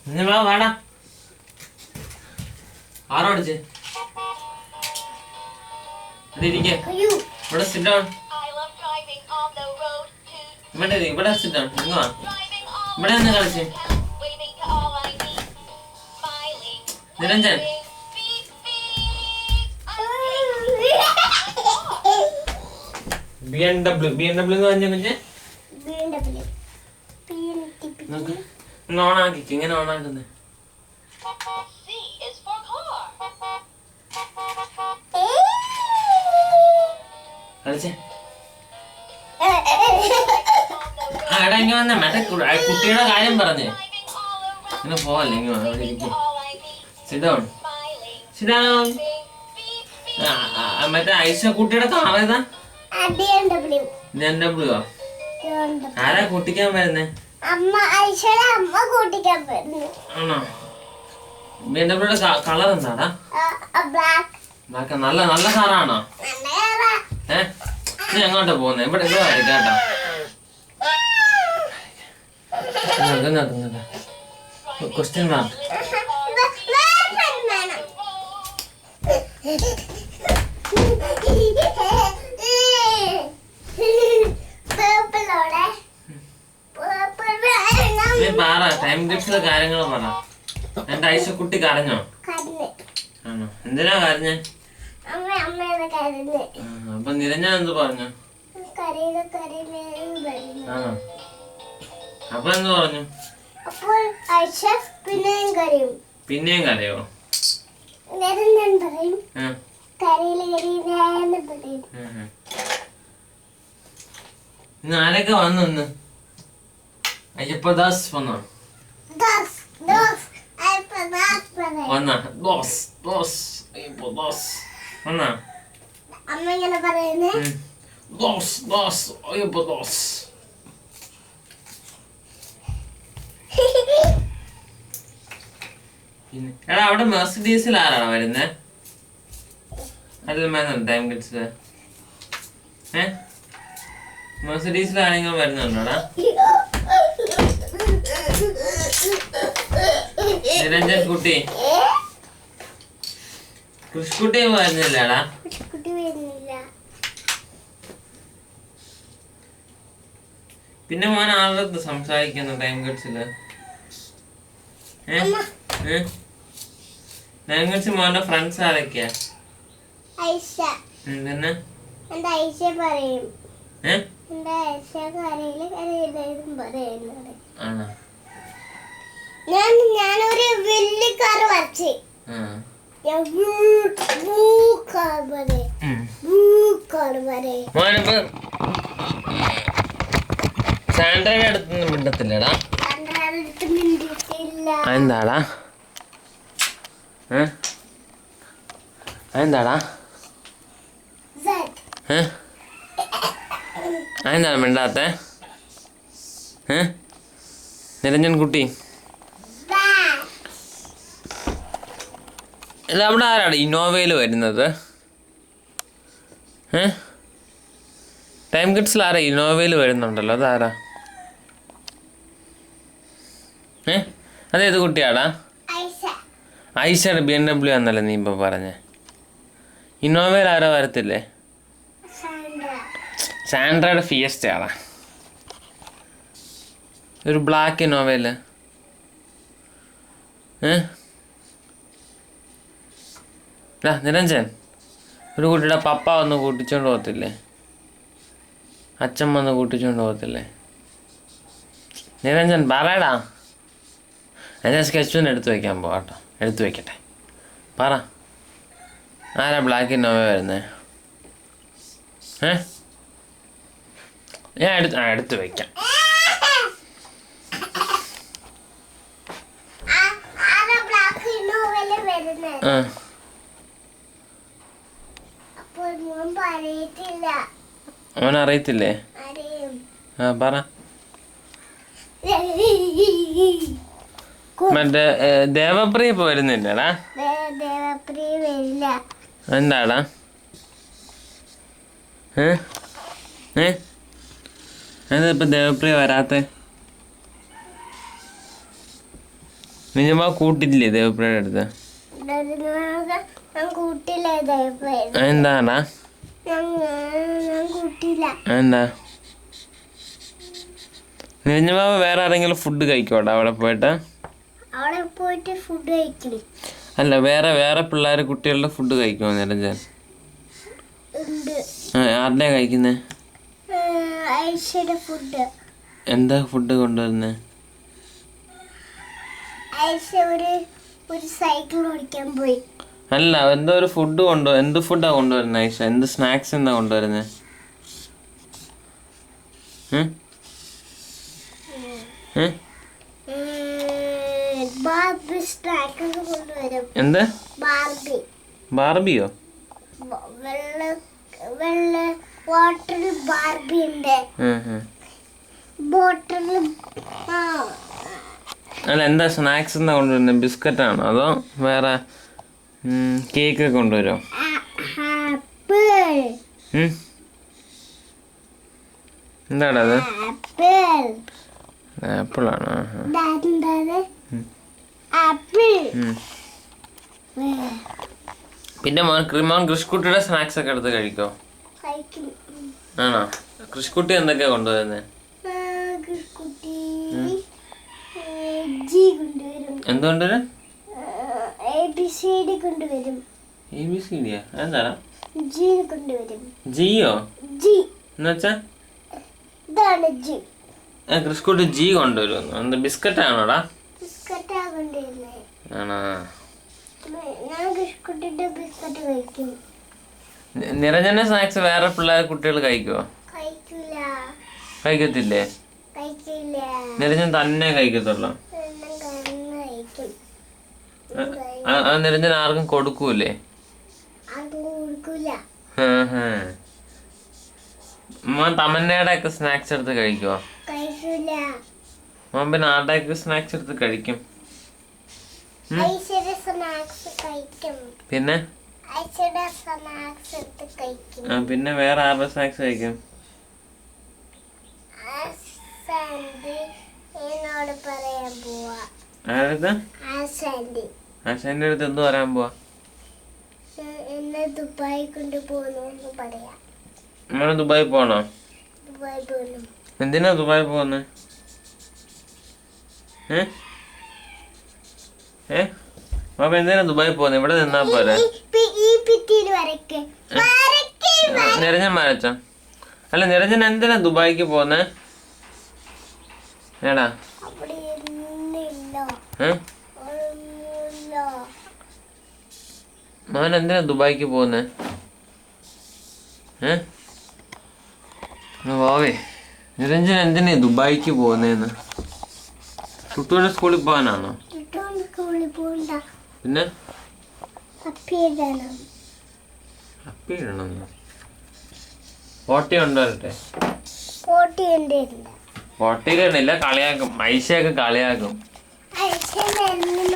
വാടാ ആരോ അടിച്ച് ഇവിടെ സിറ്റ് ഡൗൺ ഇവിടെ സിറ്റ് ഡൗൺ ഇങ്ങ് വാ ഇവിടെ നിന്ന് കളിച്ച് നിരഞ്ജൻ BMW എന്ന് പറഞ്ഞ കുഞ്ഞ് ഓണാക്കി ഇങ്ങനെ ഓണാക്കുന്നേ കളിച്ചേ എടാ ഇങ്ങ വന്നേ മറ്റേ കുട്ടിയുടെ കാര്യം പറഞ്ഞേ ഇങ്ങനെ പോവല്ലേ ഇങ്ങ അവിടെ ഇരിക്കും സിഡൗൺ സിഡൗൺ മറ്റേ ഐഷ കുട്ടിയുടെ കാറേതാ BMW ആരാ കൂട്ടിക്കാൻ വരുന്നേ ആണോ BMW കളർ എന്താടാ ബ്ലാക്ക് നല്ല നല്ല കാറാണോ നീ എങ്ങോട്ടാ പോകുന്നേ ഇവിടെ കേട്ടോ ക്വസ്റ്റ്യൻ മാർക്ക് നീ പറ ടൈം കിഡ്സിലെ കാര്യങ്ങൾ പറ എന്റെ ഐശക്കുട്ടി കരഞ്ഞോ ആണോ എന്തിനാ കരഞ്ഞേ അപ്പൊ നിരഞ്ജൻ എന്ത് പറഞ്ഞു ആണോ അപ്പൊ എന്ത് പറഞ്ഞു പിന്നെയും കരയോ ഇന്ന് ആരൊക്കെ വന്നു ഇന്ന് അയ്യപ്പദാസ് വന്നോ വന്നാ ദോസ് ദോസ് അയ്യപ്പദാസ് വന്നാ അമ്മ ഇങ്ങനെ പറയുന്നേ ദോസ് ദോസ് അയ്യപ്പദാസ് പിന്നെ എടാ അവിടെ മെർസിഡീസിൽ ആരാണ് വരുന്നേ അതിൽ ടൈം കിഡ്സില് മെർസിഡീസിൽ ആരെങ്കിലും വരുന്നുണ്ടോടാ നിരഞ്ജൻ കുട്ടി കൃഷ്കുട്ടി വരുന്നില്ലടാ പിന്നെ മോൻ ആരുടെ സംസാരിക്കുന്നു ടൈം കിഡ്സില് ടൈം കിഡ്സ് മോന്റെ ഫ്രണ്ട്സ് ആരൊക്കെയാ എന്തെന്നെ ആണോ ഞാനൊരു വലിയ കാർ വരച്ച് സാൻഡ്രയുടെ അടുത്തൊന്നും മിണ്ടത്തില്ലടാ എന്താടാ എന്താടാ എന്താണ് മിണ്ടാത്ത നിരഞ്ജൻ കുട്ടി ഇത് അവിടെ ആരാണ് ഇന്നോവയിൽ വരുന്നത് ടൈം കിഡ്സിൽ ആരാ ഇന്നോവയിൽ വരുന്നുണ്ടല്ലോ അതാരാ അതേത് കുട്ടിയാടാ ഐഷയുടെ BMW എന്നല്ലേ നീ ഇപ്പൊ പറഞ്ഞേ ഇന്നോവയിൽ ആരോ വരത്തില്ലേ സാൻഡ്രയുടെ ഫിയസ്റ്റയാടാ ഒരു ബ്ലാക്ക് ഇന്നോവയില് നിരഞ്ജൻ ഒരു കുട്ടിയുടെ പപ്പ വന്ന് കൂട്ടിച്ചോണ്ട് പോകത്തില്ലേ അച്ഛൻ വന്ന് കൂട്ടിച്ചോണ്ട് പോകത്തില്ലേ നിരഞ്ജൻ പറയടാ എൻ്റെ സ്കെച്ച് എടുത്തു വയ്ക്കാൻ പോകാട്ടോ എടുത്തു വയ്ക്കട്ടെ പറ ആരാ ബ്ലാക്ക് ഇന്നോവ വരുന്നേ ഞാൻ എടുത്തു വയ്ക്കാം അവൻ അറിയത്തില്ലേ പറ മറ്റേ ദേവപ്രിയ ഇപ്പൊ വരുന്നില്ലടാ എന്താടാ എന്താ ഇപ്പൊ ദേവപ്രിയ വരാത്തെ നിജമാ കൂട്ടില്ലേ ദേവപ്രയുടെ അടുത്ത്? ഞാൻ കൂട്ടില്ല എന്താടാ? ഞാൻ കൂട്ടില്ല. എന്താ നിരഞ്ജമാവ വേറെ ആരെങ്കിലും ഫുഡ് കഴിക്കോടാ അവിടെ പോയിട്ട്? അവിടെ പോയിട്ട് ഫുഡ് കഴിക്കണം. അല്ല വേറെ വേറെ പിള്ളേർ കുട്ടികളുടെ ഫുഡ് കഴിക്കുമോ നിരഞ്ജൻ? ആരുടെയാ കഴിക്കുന്നേ? ഐഷയുടെ ഫുഡ്. എന്താ ഫുഡ് കൊണ്ടുവരുന്നേ? ഐഷ ഒരു സൈക്കിൾ ഓടിക്കാൻ പോയി. അല്ല എന്തോ ഒരു ഫുഡ് എന്ത് ഫുഡാ കൊണ്ടുവരുന്നത് ഐഷ? എന്ത് സ്നാക്സ് എന്താ കൊണ്ടുവരുന്നത്? ബാർബി സ്നാക്സ് കൊണ്ടുവരും. എന്ത്? ബാർബിയോ? വെള്ള വാട്ടറിൽ ബാർബി ഉണ്ട്. ബോട്ടിൽ. അല്ല എന്താ സ്നാക്സ് എന്താ കൊണ്ടുവരുന്നത്? ബിസ്ക്കറ്റ് ആണോ അതോ വേറെ കേക്ക് കൊണ്ടുവരുമോ? എന്താടാ അത്? ആപ്പിൾ ആണോ? പിന്നെ മോൻ കൃഷ്കുട്ടിയുടെ സ്നാക്സ് ഒക്കെ എടുത്ത് കഴിക്കോ? ആണോ? കൃഷ്കുട്ടി എന്തൊക്കെയാ കൊണ്ടുവരുന്നത്? എന്തുകൊണ്ടുവരും? ABCD കൊണ്ടുവരും. ABCDയാ? എന്താടാ? G കൊണ്ടുവരും. ജിയോ? G എന്നുവെച്ചാ? ഇതാണ് G. കൃഷ്കുട്ടി ജി കൊണ്ടുവരും. എന്ത് ബിസ്ക്കറ്റ് ആണോടാ? ബിസ്ക്കറ്റാ കൊണ്ടുവരുന്നത്. ആണോ? ഞാൻ കൃഷ്കുട്ടിയുടെ ബിസ്ക്കറ്റ് കഴിക്കും. നിരഞ്ജന സ്നാക്സ് വേറെ പിള്ളേർ കുട്ടികൾ കഴിക്കുമോ? കഴിക്കില്ല. കഴിക്കത്തില്ലേ? കഴിക്കില്ല. നിരഞ്ജൻ തന്നെ കഴിക്കത്തുള്ളൂ? നിരഞ്ജൻ ആർക്കും കൊടുക്കൂലേ? മോൻ തമന്നയുടെ ഒക്കെ സ്നാക്സ് എടുത്ത് കഴിക്കുമോ? മോൻ പിന്നെ ആരുടെ ഒക്കെ സ്നാക്സ് എടുത്ത് കഴിക്കും? പിന്നെ പിന്നെ വേറെ ആരുടെ സ്നാക്സ് കഴിക്കും? ആരുടെ? ആശാന്റെ അടുത്ത് എന്ത് പറയാൻ പോവാ? ദുബായി കൊണ്ടുപോകുന്നു പറയാ. നമ്മള് ദുബായി പോണോ? എന്തിനാ ദുബായി പോകുന്നത്? ബാബ എന്തിനാ ദുബായി പോകുന്നത്? ഇവിടെ നിന്നാ പോരെ. നിരഞ്ജൻ വരച്ചോ? അല്ല നിരഞ്ജൻ എന്തിനാ ദുബായിക്ക് പോന്നെ? ഏടാ മോൻ എന്തിനാ ദുബായിക്ക് പോന്നെ? പോവേ നിരഞ്ജൻ എന്തിനാ ദുബായിക്ക് പോന്നേന്ന്? കുട്ടിയുടെ സ്കൂളിൽ പോകാനാണോ? പിന്നെ അപ്പി ഇടണം. ഫോട്ടോ കൊണ്ടുവരട്ടെ? ഫോട്ടോ ഇടണില്ല, കളിയാക്കും. ഐഷയൊക്കെ കളിയാക്കും.